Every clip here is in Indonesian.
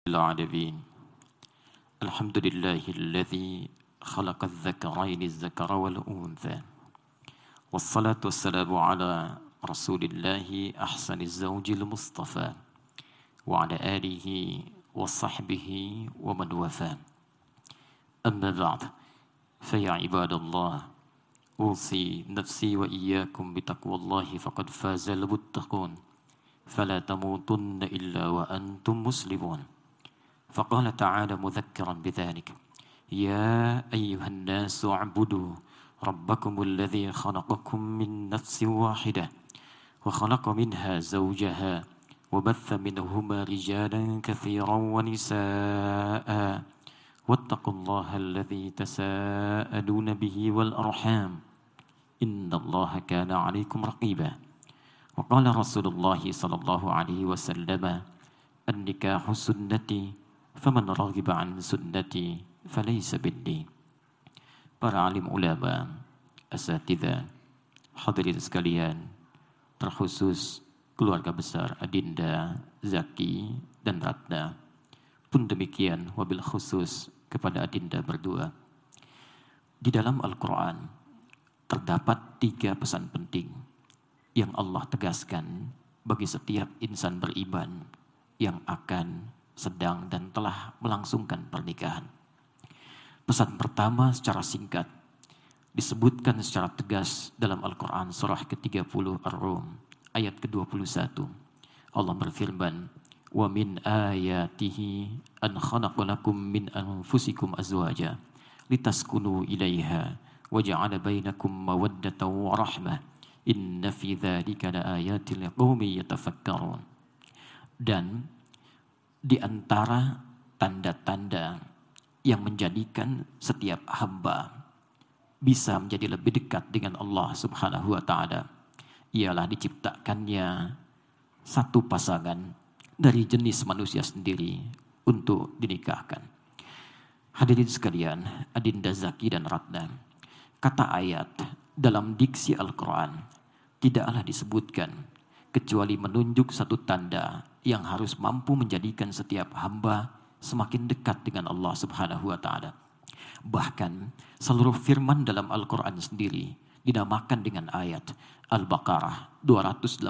العالمين الحمد لله الذي خلق الذكرين الذكر والأنثى والصلاة والسلام على رسول الله أحسن الزوج المصطفى وعلى آله وصحبه ومن وفاه أما بعد فيا عباد الله أوصي نفسي وإياكم بتقوى الله فقد فاز المتقون فلا تموتن إلا وأنتم مسلمون فقال تعالى مذكرا بذلك يا أيها الناس اعبدوا ربكم الذي خلقكم من نفس واحدة وخلق منها زوجها وبث منهما رجالا كثيرا ونساء واتقوا الله الذي تساءلون به والأرحام إن الله كان عليكم رقيبا وقال رسول الله صلى الله عليه وسلم النكاح سنتي فمن رغب عن سنتي فليس مني. Para alim ulama, asatidzah, hadirin sekalian, terkhusus keluarga besar Adinda, Zaki, dan Ratna. Pun demikian wabil khusus kepada Adinda berdua. Di dalam Al-Quran terdapat 3 pesan penting yang Allah tegaskan bagi setiap insan beriman yang akan, sedang, dan telah melangsungkan pernikahan. Pesan pertama secara singkat disebutkan secara tegas dalam Al-Quran surah ke-30 Ar-Rum ayat ke-21. Allah berfirman, wa min ayatihi an khalaqalakum min anfusikum azwaja litaskunu ilaiha wa ja'ala bainakum mawaddatan wa rahmah inna fi dzalika laayatin liqaumin yatafakkarun. Dan di antara tanda-tanda yang menjadikan setiap hamba bisa menjadi lebih dekat dengan Allah Subhanahu wa taala ialah diciptakannya satu pasangan dari jenis manusia sendiri untuk dinikahkan. Hadirin sekalian, Adinda Zaki dan Ratna, kata ayat dalam diksi Al-Quran tidaklah disebutkan kecuali menunjuk satu tanda yang harus mampu menjadikan setiap hamba semakin dekat dengan Allah Subhanahu wa taala. Bahkan seluruh firman dalam Al-Quran sendiri dinamakan dengan ayat. Al-Baqarah 286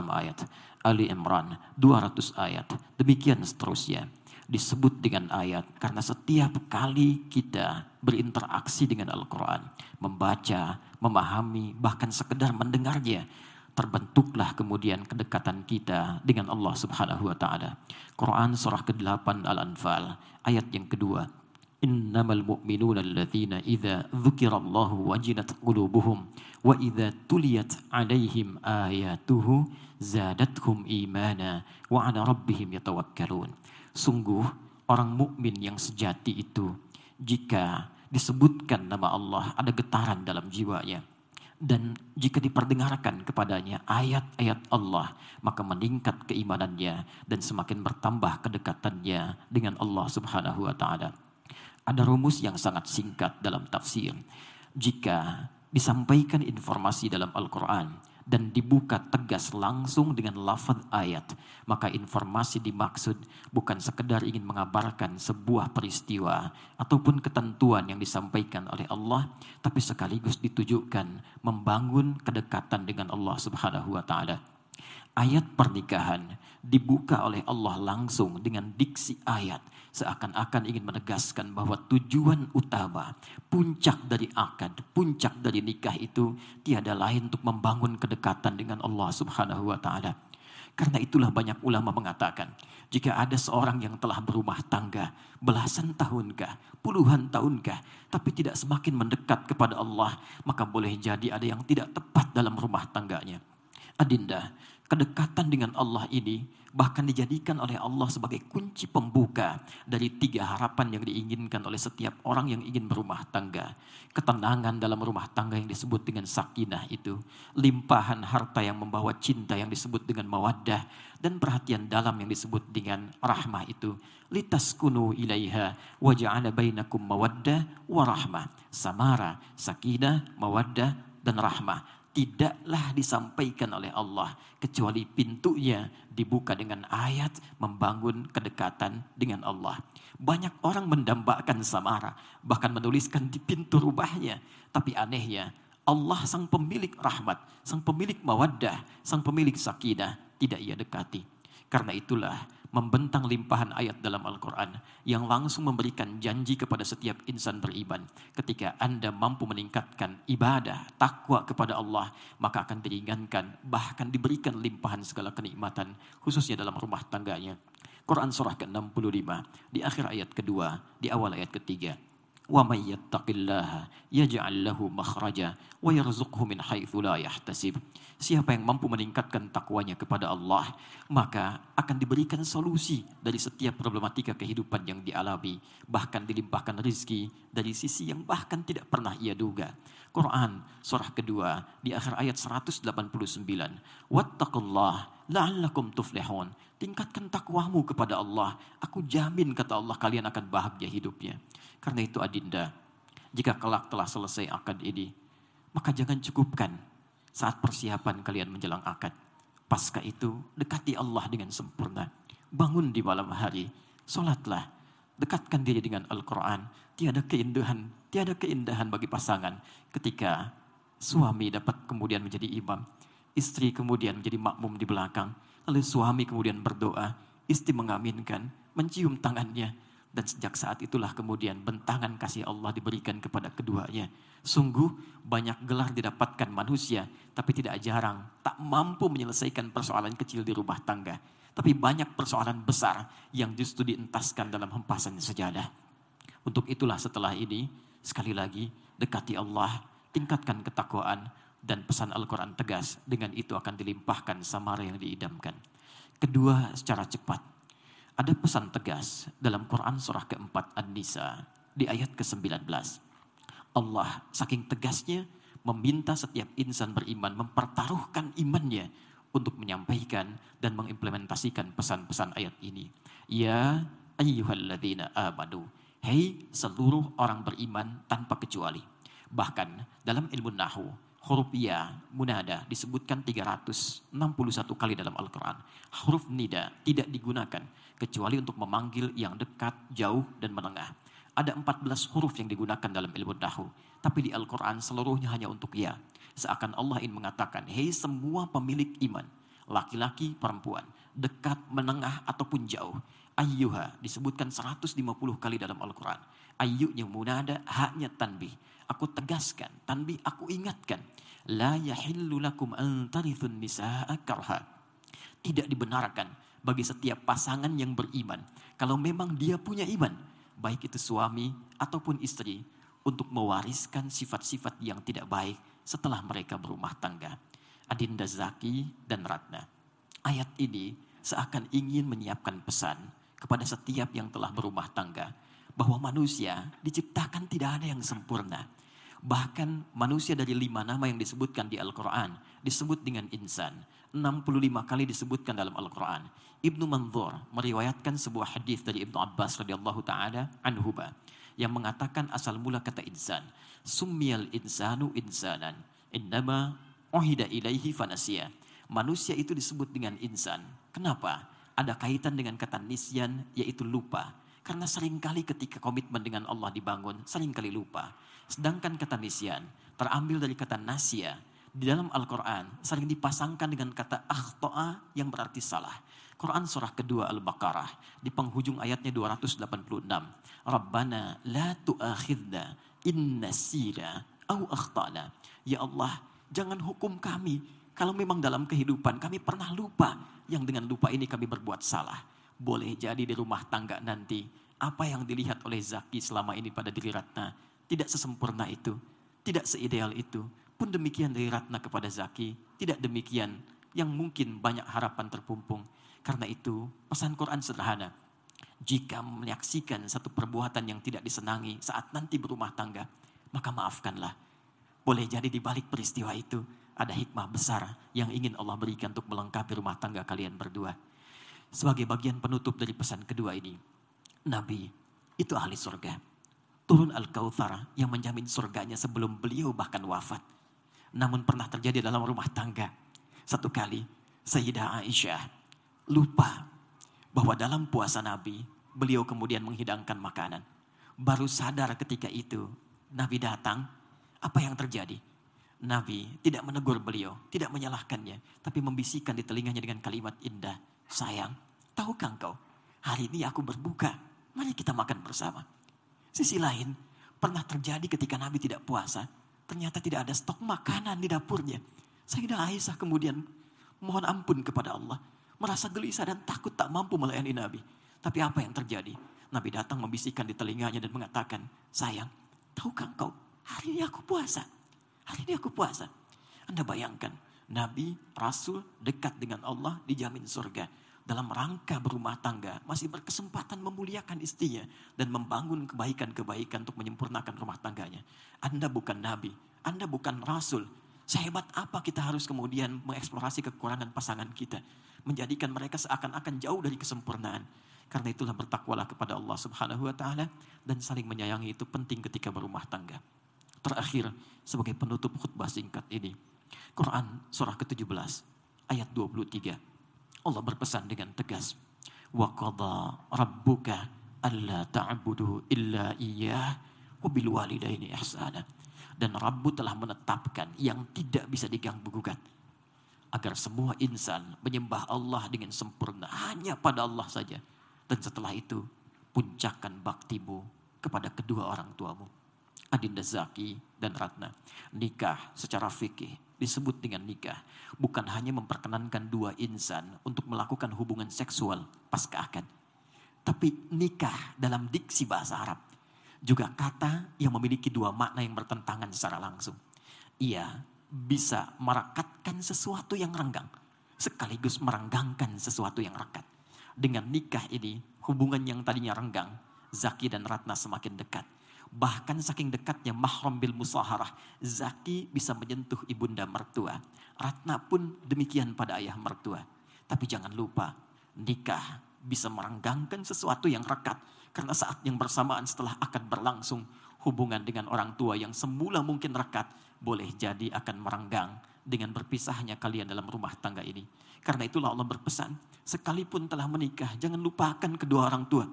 ayat, Ali Imran 200 ayat, demikian seterusnya. Disebut dengan ayat karena setiap kali kita berinteraksi dengan Al-Quran, membaca, memahami, bahkan sekedar mendengarnya, terbentuklah kemudian kedekatan kita dengan Allah Subhanahu wa taala. Quran surah ke-8 Al-Anfal ayat yang kedua. Innamal mu'minuna alladzina idza dzukirallahu wajilat qulubuhum wa idza tuliyat 'alaihim ayatuhu zadatuhum imana wa 'ala rabbihim yatawakkalun. Sungguh orang mukmin yang sejati itu jika disebutkan nama Allah ada getaran dalam jiwanya. Dan jika diperdengarkan kepadanya ayat-ayat Allah, maka meningkat keimanannya dan semakin bertambah kedekatannya dengan Allah Subhanahu wa taala. Ada rumus yang sangat singkat dalam tafsir. Jika disampaikan informasi dalam Al-Quran dan dibuka tegas langsung dengan lafaz ayat, maka informasi dimaksud bukan sekedar ingin mengabarkan sebuah peristiwa ataupun ketentuan yang disampaikan oleh Allah, tapi sekaligus ditujukan membangun kedekatan dengan Allah Subhanahu wa taala. Ayat pernikahan dibuka oleh Allah langsung dengan diksi ayat, seakan-akan ingin menegaskan bahwa tujuan utama, puncak dari akad, puncak dari nikah itu tiada lain untuk membangun kedekatan dengan Allah Subhanahu wa taala. Karena itulah banyak ulama mengatakan, jika ada seorang yang telah berumah tangga belasan tahunkah, puluhan tahunkah, tapi tidak semakin mendekat kepada Allah, maka boleh jadi ada yang tidak tepat dalam rumah tangganya. Adinda, kedekatan dengan Allah ini bahkan dijadikan oleh Allah sebagai kunci pembuka dari 3 harapan yang diinginkan oleh setiap orang yang ingin berumah tangga. Ketenangan dalam rumah tangga yang disebut dengan sakinah itu, limpahan harta yang membawa cinta yang disebut dengan mawaddah, dan perhatian dalam yang disebut dengan rahmah itu. Litaskunu ilaiha wa ja'ala bainakum mawaddah wa rahmah. Samara, sakinah, mawaddah, dan rahmah. tidaklah disampaikan oleh Allah kecuali pintunya dibuka dengan ayat membangun kedekatan dengan Allah. Banyak orang mendambakan samara, bahkan menuliskan di pintu rumahnya. Tapi anehnya, Allah sang pemilik rahmat, sang pemilik mawaddah, sang pemilik sakinah tidak ia dekati. Karena itulah membentang limpahan ayat dalam Al-Quran yang langsung memberikan janji kepada setiap insan beriman. Ketika Anda mampu meningkatkan ibadah, takwa kepada Allah, maka akan diringankan, bahkan diberikan limpahan segala kenikmatan, khususnya dalam rumah tangganya. Quran surah ke-65, di akhir ayat kedua, di awal ayat ketiga. وَمَنْ يَتَّقِ اللَّهَ يَجْعَلْ لَهُ مَخْرَجًا وَيَرْزُقْهُ مِنْ حَيْثُ لَا يَحْتَسِبُ. Siapa yang mampu meningkatkan takwanya kepada Allah, maka akan diberikan solusi dari setiap problematika kehidupan yang dialami, bahkan dilimpahkan rezeki dari sisi yang bahkan tidak pernah ia duga. Quran surah kedua di akhir ayat 189. Wattaqullah la'allakum tuflihun. Tingkatkan takwamu kepada Allah, aku jamin kata Allah kalian akan bahagia hidupnya. Karena itu adinda, jika kelak telah selesai akad ini, maka jangan cukupkan saat persiapan kalian menjelang akad. Pasca itu, dekati Allah dengan sempurna. Bangun di malam hari, sholatlah. Dekatkan diri dengan Al-Quran. Tiada keindahan bagi pasangan ketika suami dapat kemudian menjadi imam, istri kemudian menjadi makmum di belakang, lalu suami kemudian berdoa, istri mengaminkan, mencium tangannya. Dan sejak saat itulah kemudian bentangan kasih Allah diberikan kepada keduanya. Sungguh banyak gelar didapatkan manusia, tapi tidak jarang tak mampu menyelesaikan persoalan kecil di rumah tangga. Tapi banyak persoalan besar yang justru dientaskan dalam hempasan sajadah. Untuk itulah setelah ini, sekali lagi dekati Allah, tingkatkan ketakwaan, dan pesan Al-Quran tegas. Dengan itu akan dilimpahkan samara yang diidamkan. Kedua, secara cepat. Ada pesan tegas dalam Quran surah keempat An-Nisa di ayat ke-19. Allah saking tegasnya meminta setiap insan beriman mempertaruhkan imannya untuk menyampaikan dan mengimplementasikan pesan-pesan ayat ini. Ya ayyuhalladzina amanu. Hei seluruh orang beriman tanpa kecuali. Bahkan dalam ilmu nahu, huruf ya, munada disebutkan 361 kali dalam Al-Quran. Huruf nida tidak digunakan kecuali untuk memanggil yang dekat, jauh, dan menengah. Ada 14 huruf yang digunakan dalam ilmu nahu. Tapi di Al-Quran seluruhnya hanya untuk ya. Seakan Allah ingin mengatakan, hei semua pemilik iman, laki-laki, perempuan, dekat, menengah, ataupun jauh. Ayyuha disebutkan 150 kali dalam Al-Quran. Ayyunya munada, haknya tanbih. Aku tegaskan, tanbih aku ingatkan. La yahillu lakum an tarithun nisa'a karha. Tidak dibenarkan bagi setiap pasangan yang beriman, kalau memang dia punya iman, baik itu suami ataupun istri, untuk mewariskan sifat-sifat yang tidak baik setelah mereka berumah tangga. Adinda Zaki dan Ratna, ayat ini seakan ingin menyiapkan pesan kepada setiap yang telah berumah tangga, bahwa manusia diciptakan tidak ada yang sempurna. Bahkan manusia dari 5 nama yang disebutkan di Al-Quran disebut dengan insan. 65 kali disebutkan dalam Al-Quran. Ibnu Manzur meriwayatkan sebuah hadis dari Ibnu Abbas radhiyallahu taala anhuma yang mengatakan asal mula kata insan, summiyal insanu insanan innama uhida ilaihi fanasiya. Manusia itu disebut dengan insan. Kenapa? Ada kaitan dengan kata nisyan, yaitu lupa. Karena seringkali ketika komitmen dengan Allah dibangun, seringkali lupa. Sedangkan kata nisyan terambil dari kata nasya. Di dalam Al-Quran sering dipasangkan dengan kata akhto'a yang berarti salah. Quran surah kedua Al-Baqarah di penghujung ayatnya 286. Rabbana la tu'akhidna in nasina au akhtana. Ya Allah, jangan hukum kami kalau memang dalam kehidupan kami pernah lupa, yang dengan lupa ini kami berbuat salah. Boleh jadi di rumah tangga nanti, apa yang dilihat oleh Zaki selama ini pada diri Ratna tidak sesempurna itu, tidak seideal itu. Pun demikian dari Ratna kepada Zaki, tidak demikian yang mungkin banyak harapan terpumpung. Karena itu pesan Quran sederhana. Jika menyaksikan satu perbuatan yang tidak disenangi saat nanti berumah tangga, maka maafkanlah. Boleh jadi di balik peristiwa itu ada hikmah besar yang ingin Allah berikan untuk melengkapi rumah tangga kalian berdua. Sebagai bagian penutup dari pesan kedua ini, Nabi itu ahli surga. Turun Al-Kautsar yang menjamin surganya sebelum beliau bahkan wafat. Namun pernah terjadi dalam rumah tangga. Satu kali Sayyidah Aisyah lupa bahwa dalam puasa Nabi, beliau kemudian menghidangkan makanan. Baru sadar ketika itu Nabi datang, apa yang terjadi? Nabi tidak menegur beliau, tidak menyalahkannya, tapi membisikkan di telinganya dengan kalimat indah, sayang, tahukah engkau, hari ini aku berbuka, mari kita makan bersama. Sisi lain, pernah terjadi ketika Nabi tidak puasa, ternyata tidak ada stok makanan di dapurnya. Sayyidah Aisyah kemudian mohon ampun kepada Allah, merasa gelisah dan takut tak mampu melayani Nabi. Tapi apa yang terjadi? Nabi datang membisikkan di telinganya dan mengatakan, sayang, tahukah engkau, hari ini aku puasa. Hari ini aku puasa. Anda bayangkan, Nabi, Rasul dekat dengan Allah dijamin surga. Dalam rangka berumah tangga, masih berkesempatan memuliakan istrinya dan membangun kebaikan-kebaikan untuk menyempurnakan rumah tangganya. Anda bukan Nabi, Anda bukan Rasul. Sehebat apa kita harus kemudian mengeksplorasi kekurangan pasangan kita. Menjadikan mereka seakan-akan jauh dari kesempurnaan. Karena itulah bertakwalah kepada Allah Subhanahu wa Ta'ala dan saling menyayangi itu penting ketika berumah tangga. Terakhir, sebagai penutup khutbah singkat ini, Quran surah ke-17 ayat 23. Allah berpesan dengan tegas, wa qadha rabbuka alla ta'budu illa iyyah wa bil walidaini ihsana. Dan Rabbu telah menetapkan yang tidak bisa diganggu gugat, agar semua insan menyembah Allah dengan sempurna hanya pada Allah saja. Dan setelah itu, puncakkan baktimu kepada kedua orang tuamu. Adinda Zaki dan Ratna, nikah secara fikih disebut dengan nikah bukan hanya memperkenankan dua insan untuk melakukan hubungan seksual pasca akad, tapi nikah dalam diksi bahasa Arab juga kata yang memiliki dua makna yang bertentangan secara langsung. Ia bisa merekatkan sesuatu yang renggang sekaligus merenggangkan sesuatu yang rekat. Dengan nikah ini, hubungan yang tadinya renggang, Zaki dan Ratna semakin dekat. Bahkan saking dekatnya mahram bil musaharah, Zaki bisa menyentuh ibunda mertua. Ratna pun demikian pada ayah mertua. Tapi jangan lupa, nikah bisa merenggangkan sesuatu yang rekat. Karena saat yang bersamaan setelah akad berlangsung, hubungan dengan orang tua yang semula mungkin rekat, boleh jadi akan merenggang dengan berpisahnya kalian dalam rumah tangga ini. Karena itulah Allah berpesan, sekalipun telah menikah, jangan lupakan kedua orang tua.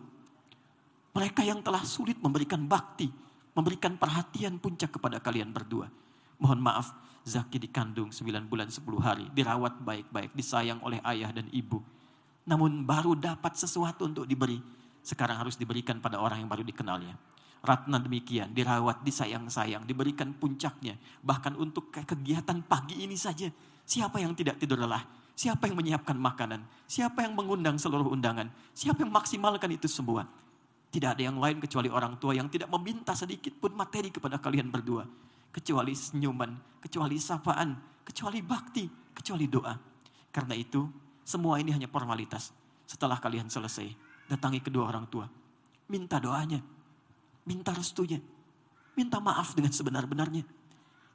Mereka yang telah sulit memberikan bakti, memberikan perhatian puncak kepada kalian berdua. Mohon maaf, Zaki dikandung 9 bulan 10 hari, dirawat baik-baik, disayang oleh ayah dan ibu. Namun baru dapat sesuatu untuk diberi, sekarang harus diberikan pada orang yang baru dikenalnya. Ratna demikian, dirawat, disayang-sayang, diberikan puncaknya. Bahkan untuk kegiatan pagi ini saja, siapa yang tidak tidur lelah? Siapa yang menyiapkan makanan? Siapa yang mengundang seluruh undangan? Siapa yang maksimalkan itu semua? Tidak ada yang lain kecuali orang tua yang tidak meminta sedikit pun materi kepada kalian berdua. Kecuali senyuman, kecuali sapaan, kecuali bakti, kecuali doa. Karena itu, semua ini hanya formalitas. Setelah kalian selesai, datangi kedua orang tua. Minta doanya, minta restunya, minta maaf dengan sebenar-benarnya.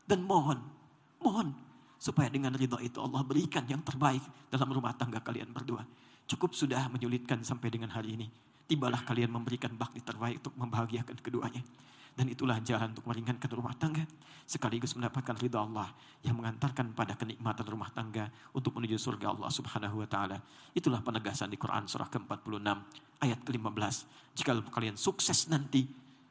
Dan mohon supaya dengan ridha itu Allah berikan yang terbaik dalam rumah tangga kalian berdua. Cukup sudah menyulitkan sampai dengan hari ini. Tibalah kalian memberikan bakti terbaik untuk membahagiakan keduanya. Dan itulah jalan untuk meringankan rumah tangga. Sekaligus mendapatkan ridha Allah yang mengantarkan pada kenikmatan rumah tangga untuk menuju surga Allah Subhanahu wa Ta'ala. Itulah penegasan di Quran surah ke-46 ayat ke-15. Jika kalian sukses nanti,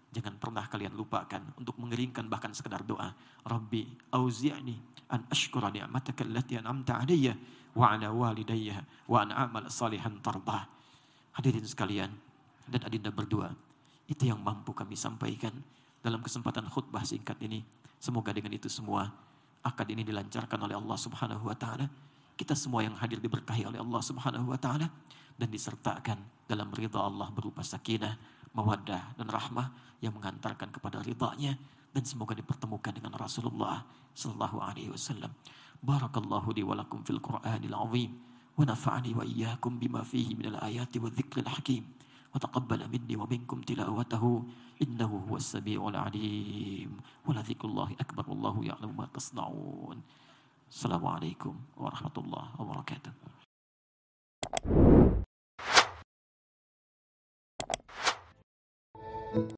jangan pernah kalian lupakan untuk mengeringkan bahkan sekedar doa. Rabbi auzi'ni an ashkura ni'mataka allati an'amta 'alayya wa 'ala walidayya wa an a'mal salihan tardah. Hadirin sekalian dan adinda berdua, itu yang mampu kami sampaikan dalam kesempatan khutbah singkat ini. Semoga dengan itu semua akad ini dilancarkan oleh Allah Subhanahu wa Ta'ala. Kita semua yang hadir diberkahi oleh Allah Subhanahu wa Ta'ala dan disertakan dalam ridha Allah berupa sakinah, mawaddah dan rahmah yang mengantarkan kepada ridhanya, dan semoga dipertemukan dengan Rasulullah sallallahu alaihi wasallam. Barakallahu li wa lakum fil Qur'anil azim. ونفعني وإياكم بما فيه من الآيات والذكر الحكيم وتقبل مني ومنكم تلاوته إنه هو السميع العليم ولذكر الله أكبر والله يعلم ما تصنعون. السلام عليكم ورحمة الله وبركاته.